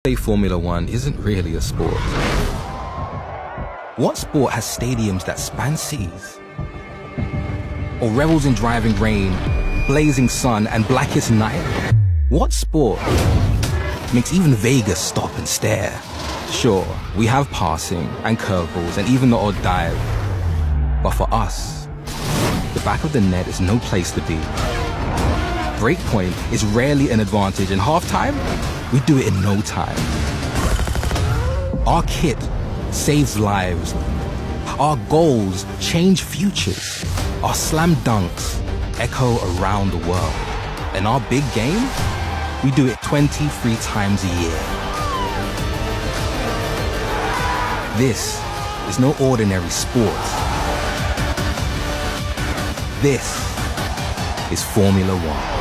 Say Formula One isn't really a sport. What sport has stadiums that span seas? Or revels in driving rain, blazing sun, and blackest night? What sport makes even Vegas stop and stare? Sure, we have passing and curveballs and even the odd dive. But for us, the back of the net is no place to be. Breakpoint is rarely an advantage, and halftime, we do it in no time. Our kit saves lives. Our goals change futures. Our slam dunks echo around the world. And our big game, we do it 23 times a year. This is no ordinary sport. This is Formula One.